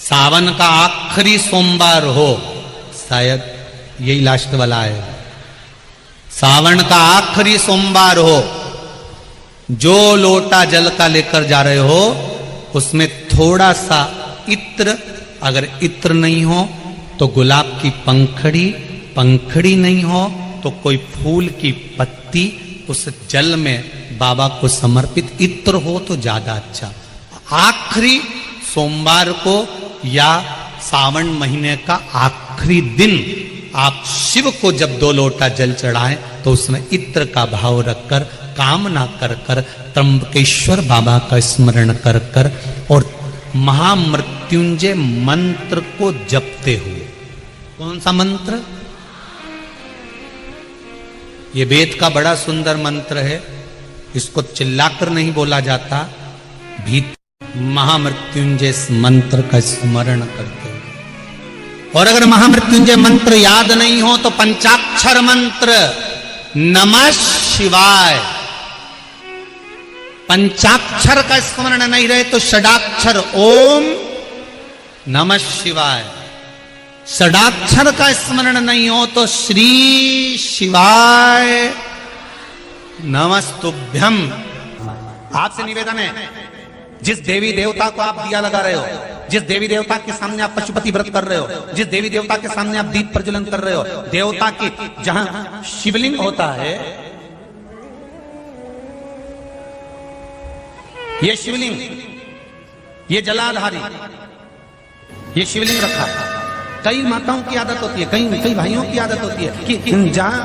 सावन का आखिरी सोमवार हो, शायद यही लास्ट वाला है, सावन का आखिरी सोमवार हो, जो लोटा जल का लेकर जा रहे हो उसमें थोड़ा सा इत्र, अगर इत्र नहीं हो तो गुलाब की पंखड़ी, पंखड़ी नहीं हो तो कोई फूल की पत्ती उस जल में बाबा को समर्पित, इत्र हो तो ज्यादा अच्छा। आखिरी सोमवार को या सावन महीने का आखिरी दिन आप शिव को जब 2 लोटा जल चढ़ाएं तो उसमें इत्र का भाव रखकर, कामना कर कर, त्र्यंबकेश्वर बाबा का स्मरण कर कर और महामृत्युंजय मंत्र को जपते हुए। कौन सा मंत्र? ये वेद का बड़ा सुंदर मंत्र है, इसको चिल्लाकर नहीं बोला जाता, भीतर महामृत्युंजय मंत्र का स्मरण करते हुए। और अगर महामृत्युंजय मंत्र याद नहीं हो तो पंचाक्षर मंत्र नमः शिवाय, पंचाक्षर का स्मरण नहीं रहे तो षडाक्षर ओम नमः शिवाय, षडाक्षर का स्मरण नहीं हो तो श्री शिवाय नमस्तुभ्यम। आपसे निवेदन है, जिस देवी देवता को आप दिया लगा रहे हो, जिस देवी देवता के सामने आप पशुपति व्रत कर रहे हो, जिस देवी देवता के सामने आप दीप प्रज्वलन कर रहे हो, देवता की जहां शिवलिंग होता है, ये शिवलिंग, ये जलाधारी, ये शिवलिंग रखा। कई माताओं की आदत होती है, कई भाइयों की आदत होती है कि जहां,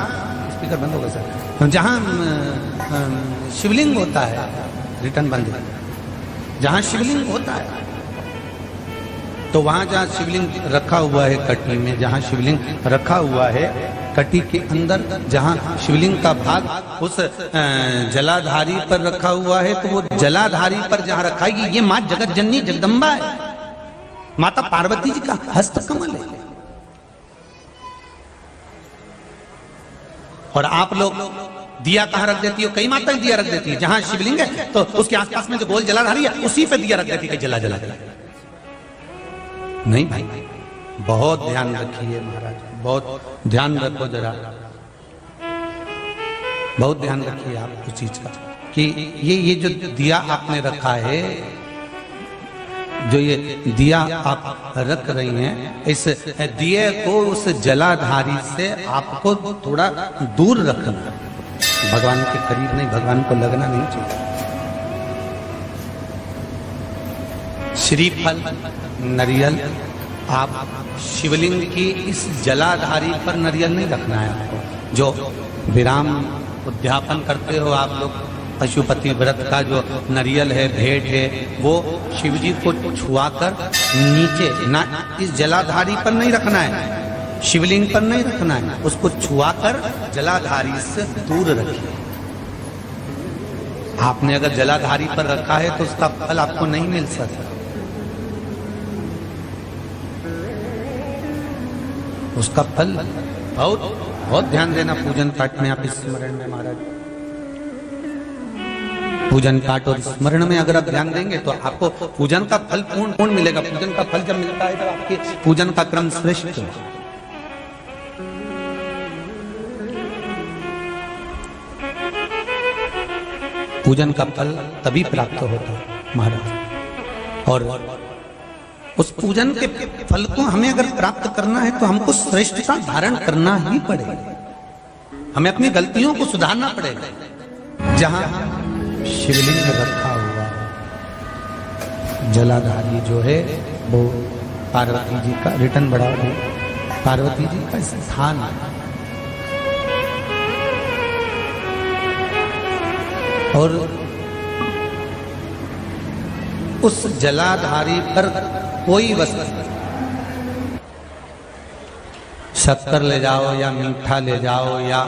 स्पीकर बंद होगा सर, जहां शिवलिंग होता है, रिटर्न बंद, जहां शिवलिंग होता है तो वहां जहां शिवलिंग रखा हुआ है कटी में, जहां शिवलिंग रखा हुआ है कटी के अंदर, जहां शिवलिंग का भाग उस जलाधारी पर रखा हुआ है, तो वो जलाधारी पर जहां रखा है, ये मां जगत जननी जगदम्बा है, माता पार्वती जी का हस्त कमल है। और आप लोग दिया कहां रख देती हो? कई माताएं दिया रख देती है, जहां शिवलिंग है तो उसके आसपास में जो गोल जलाधारी है उसी पे दिया रख देती है, जला जला जला। नहीं भाई, बहुत ध्यान रखिए महाराज, बहुत ध्यान रखो जरा, बहुत ध्यान रखिए आप उस चीज का कि ये जो दिया आपने रखा है, जो ये दिया आप रख रही हैं, इस दिए को उस जलाधारी से आपको थोड़ा दूर रखना, भगवान के करीब नहीं, भगवान को लगना नहीं चाहिए। श्रीफल, नरियल, आप शिवलिंग की इस जलाधारी पर नरियल नहीं रखना है आपको। जो विराम उद्यापन करते हो आप लोग, पशुपति व्रत का जो नरियल है, भेंट है, वो शिवजी को छुआकर नीचे ना, इस जलाधारी पर नहीं रखना है, शिवलिंग पर नहीं रखना है, उसको छुआकर जलाधारी से दूर रखिए। आपने अगर जलाधारी पर रखा है तो उसका फल आपको नहीं मिल सकता, उसका फल बहुत बहुत ध्यान देना। पूजन पाठ में आप स्मरण में महाराज, पूजन पाठ और स्मरण में अगर आप ध्यान देंगे तो आपको पूजन का फल पूर्ण मिलेगा। पूजन का फल जब मिलता है तो आपके पूजन का क्रम श्रेष्ठ है। पूजन का फल तभी प्राप्त होता है महाराज, और उस पूजन के फल को हमें अगर प्राप्त करना है तो हमको श्रेष्ठता धारण करना ही पड़ेगा, हमें अपनी गलतियों को सुधारना पड़ेगा। जहां शिवलिंग रखा हुआ है, जलाधारी जो है वो पार्वती जी का, रिटर्न बढ़ा दे, पार्वती जी का स्थान है। और उस जलाधारी पर कोई वस्तु, शक्कर ले जाओ या मीठा ले जाओ या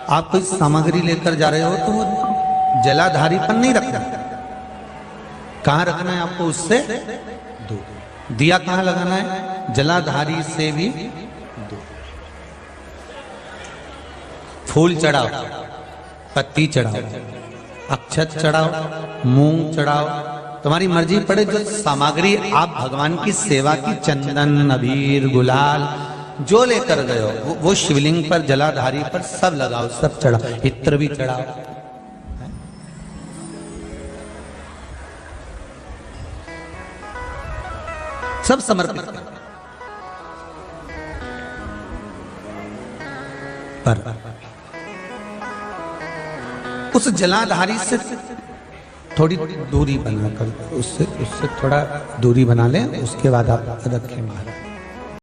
आप कोई सामग्री लेकर जा रहे हो तो वो जलाधारी पर नहीं रखना। कहां रखना है आपको? उससे दूर। दिया कहां लगाना है? जलाधारी से भी दूर। फूल चढ़ाओ, पत्ती चढ़ाओ, अक्षत चढ़ाओ, मूंग चढ़ाओ, तुम्हारी मर्जी पड़े, जो सामग्री आप भगवान की सेवा की, चंदन, अबीर, गुलाल जो लेकर गए हो वो शिवलिंग पर, जलाधारी पर सब लगाओ, सब चढ़ाओ, इत्र भी चढ़ाओ। सब समर्पित करो। पर उस जलाधारी से थोड़ी दूरी बनाकर, उससे थोड़ा दूरी बना लें, उसके बाद आप रखें महाराज।